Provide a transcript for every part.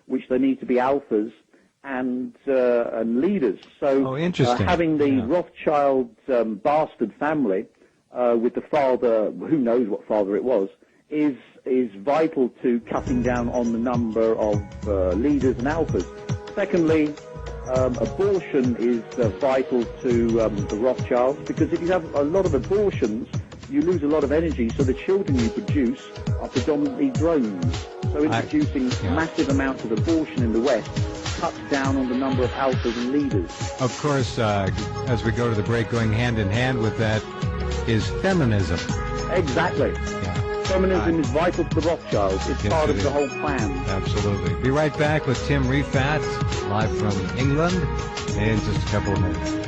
which they need to be alphas and leaders. So interesting. Having the Rothschild bastard family with the father, who knows what father it was, is vital to cutting down on the number of leaders and alphas. Secondly, abortion is vital to the Rothschilds, because if you have a lot of abortions, you lose a lot of energy, so the children you produce are predominantly drones. So introducing massive amounts of abortion in the West cuts down on the number of alphas and leaders. Of course, as we go to the break, going hand in hand with that is feminism. Exactly. Yeah. Feminism is vital to the Rothschilds. It's part of the whole plan. Absolutely. Be right back with Tim Refat, live from England, in just a couple of minutes.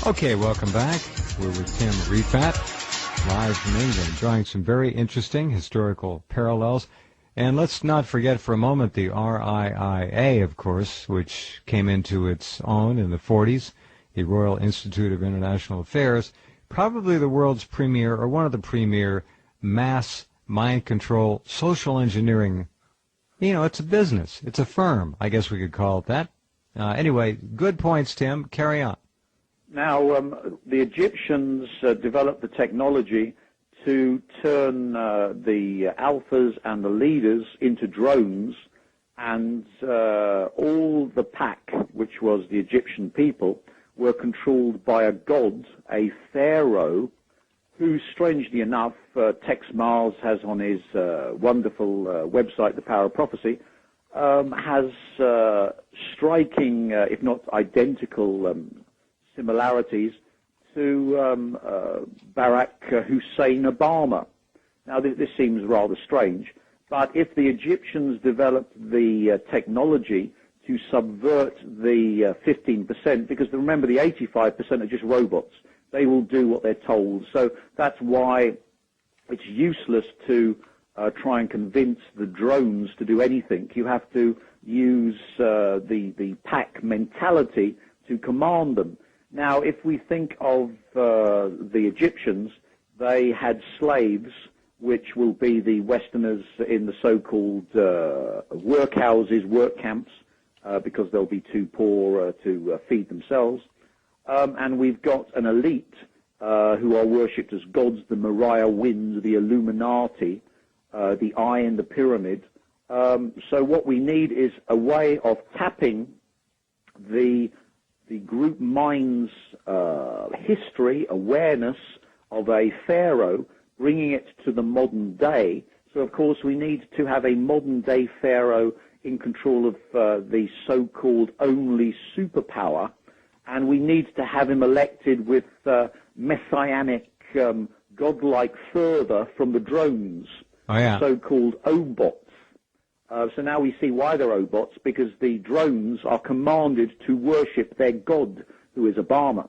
Okay, welcome back. We're with Tim Refat, live from England, drawing some very interesting historical parallels. And let's not forget for a moment the RIIA, of course, which came into its own in the 40s, the Royal Institute of International Affairs, probably the world's premier, or one of the premier, mass mind control social engineering. You know, it's a business. It's a firm, I guess we could call it that. Anyway, good points, Tim. Carry on. Now, the Egyptians developed the technology to turn the alphas and the leaders into drones, and all the pack, which was the Egyptian people, were controlled by a god, a pharaoh, who, strangely enough, Tex Mars has on his wonderful website, The Power of Prophecy, has striking, if not identical, similarities to Barack Hussein Obama. Now, this seems rather strange, but if the Egyptians developed the technology to subvert the 15%, because remember the 85% are just robots, they will do what they're told. So that's why it's useless to try and convince the drones to do anything. You have to use the pack mentality to command them. Now, if we think of the Egyptians, they had slaves, which will be the Westerners in the so-called workhouses, work camps, because they'll be too poor to feed themselves. And we've got an elite who are worshipped as gods, the Mariah Winds, the Illuminati, the Eye in the Pyramid. So what we need is a way of tapping the group mind's history, awareness of a pharaoh, bringing it to the modern day. So, of course, we need to have a modern-day pharaoh in control of the so-called only superpower, and we need to have him elected with messianic, godlike fervor from the drones, so-called obots. So now we see why they're obots, because the drones are commanded to worship their god, who is Obama.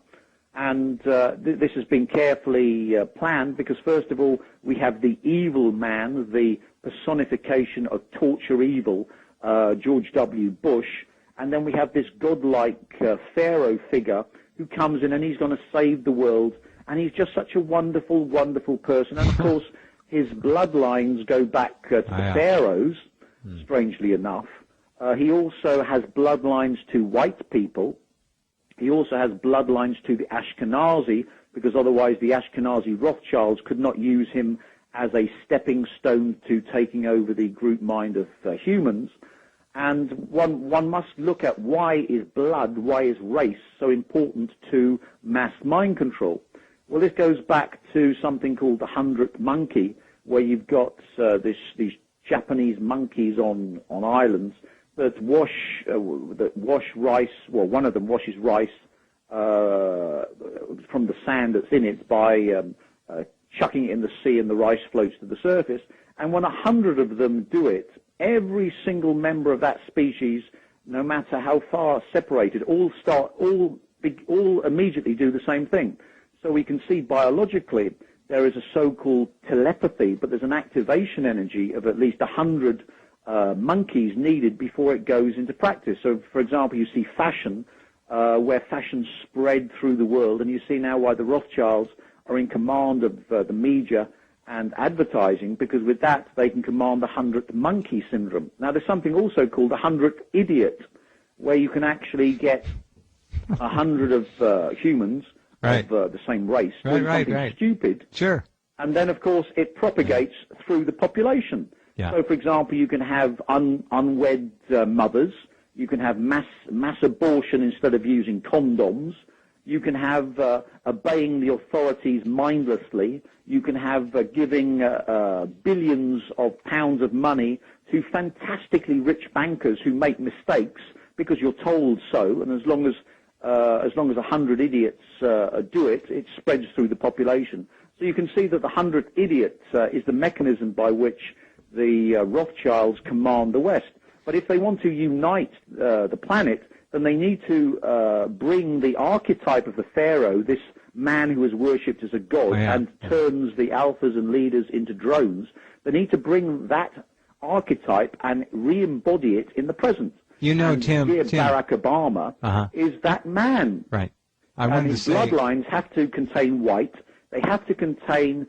And this has been carefully planned, because first of all, we have the evil man, the personification of torture evil, George W. Bush, and then we have this godlike pharaoh figure who comes in and he's going to save the world, and he's just such a wonderful, wonderful person. And of course, his bloodlines go back to the pharaohs, strangely enough. He also has bloodlines to white people. He also has bloodlines to the Ashkenazi, because otherwise the Ashkenazi Rothschilds could not use him as a stepping stone to taking over the group mind of humans. And one must look at why is blood, why is race so important to mass mind control. Well, this goes back to something called the 100th monkey, where you've got these Japanese monkeys on islands that wash rice. Well, one of them washes rice from the sand that's in it by chucking it in the sea, and the rice floats to the surface. And when 100 of them do it, every single member of that species, no matter how far separated, all immediately do the same thing. So we can see biologically there is a so-called telepathy, but there's an activation energy of at least 100 monkeys needed before it goes into practice. So, for example, you see fashion, where fashion spread through the world, and you see now why the Rothschilds are in command of the media and advertising, because with that they can command the 100th monkey syndrome. Now, there's something also called the 100th idiot, where you can actually get 100 of humans of the same race doing something stupid. Sure. And then, of course, it propagates through the population. Yeah. So, for example, you can have unwed mothers. You can have mass abortion instead of using condoms. You can have obeying the authorities mindlessly. You can have giving billions of pounds of money to fantastically rich bankers who make mistakes because you're told so. And as long as 100 idiots do it, it spreads through the population. So you can see that the 100th idiot is the mechanism by which the Rothschilds command the West. But if they want to unite the planet, then they need to bring the archetype of the Pharaoh, this man who is worshipped as a god and turns the alphas and leaders into drones. They need to bring that archetype and re-embody it in the present. You know, Tim, Barack Obama is that man. Right. And his bloodlines have to contain white. They have to contain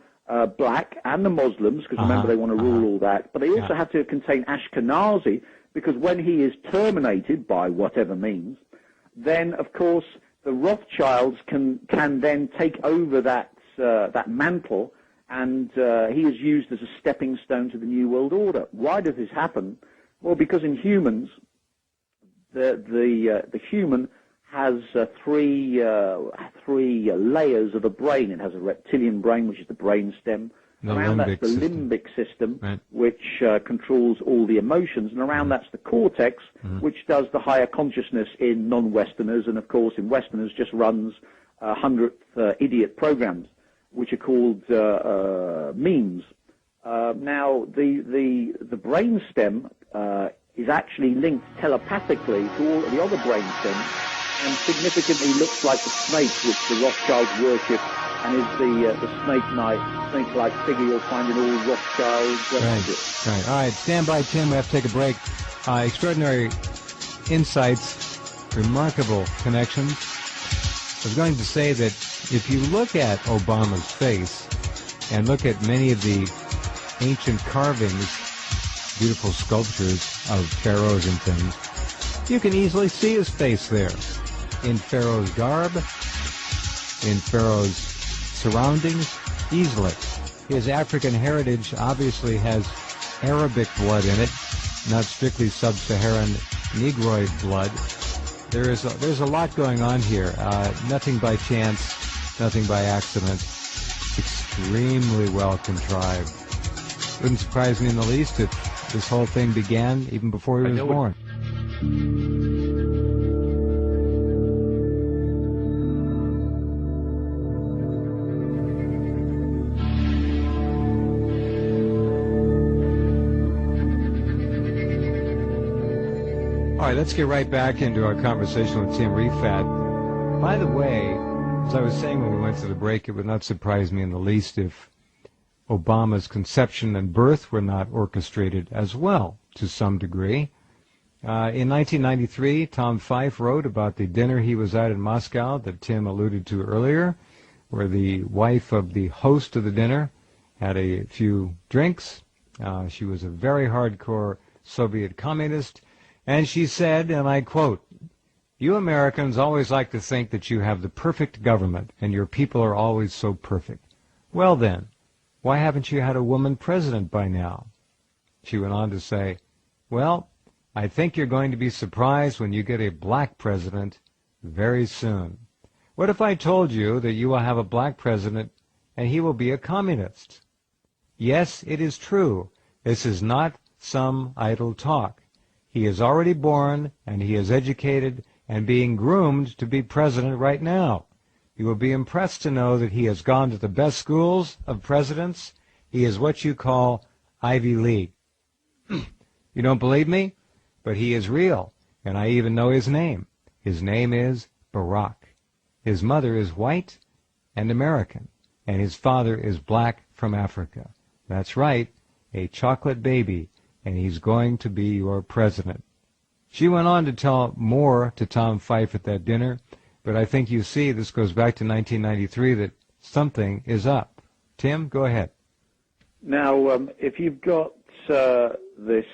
black and the Muslims, because remember they want to rule all that. But they also have to contain Ashkenazi, because when he is terminated by whatever means, then of course the Rothschilds can then take over that mantle, and he is used as a stepping stone to the New World Order. Why does this happen? Well, because in humans, the human has three layers of a brain. It has a reptilian brain, which is the brain stem. Around that's the limbic system, which controls all the emotions, and around that's the cortex, which does the higher consciousness in non-Westerners, and of course in Westerners just runs 100th idiot programs, which are called memes. Now the brain stem is actually linked telepathically to all of the other brain stems, and significantly looks like the snake which the Rothschilds worship, and is the snake-like figure you'll find in all Rothschilds. Right. All right, stand by, Tim. We have to take a break. Extraordinary insights, remarkable connections. I was going to say that if you look at Obama's face and look at many of the ancient carvings, beautiful sculptures of pharaohs and things, you can easily see his face there, in Pharaoh's garb, in Pharaoh's surroundings, easily. His African heritage obviously has Arabic blood in it, not strictly sub-Saharan Negroid blood. There's a lot going on here. Nothing by chance, nothing by accident. Extremely well contrived. Wouldn't surprise me in the least if this whole thing began even before he was born. All right, let's get right back into our conversation with Tim Refat. By the way, as I was saying when we went to the break, it would not surprise me in the least if Obama's conception and birth were not orchestrated as well, to some degree. In 1993, Tom Fife wrote about the dinner he was at in Moscow that Tim alluded to earlier, where the wife of the host of the dinner had a few drinks. She was a very hardcore Soviet communist, and she said, and I quote, "You Americans always like to think that you have the perfect government, and your people are always so perfect. Well then, why haven't you had a woman president by now?" She went on to say, "Well, I think you're going to be surprised when you get a black president very soon." What if I told you that you will have a black president and he will be a communist? Yes, it is true. This is not some idle talk. He is already born, and he is educated and being groomed to be president right now. You will be impressed to know that he has gone to the best schools of presidents. He is what you call Ivy League. You don't believe me? But he is real, and I even know his name. His name is Barack. His mother is white and American, and his father is black from Africa. That's right, a chocolate baby, and he's going to be your president. She went on to tell more to Tom Fife at that dinner, but I think you see, this goes back to 1993, that something is up. Tim, go ahead. Now, if you've got this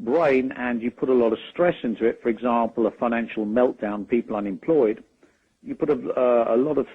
brain and you put a lot of stress into it, for example, a financial meltdown, people unemployed, you put a lot of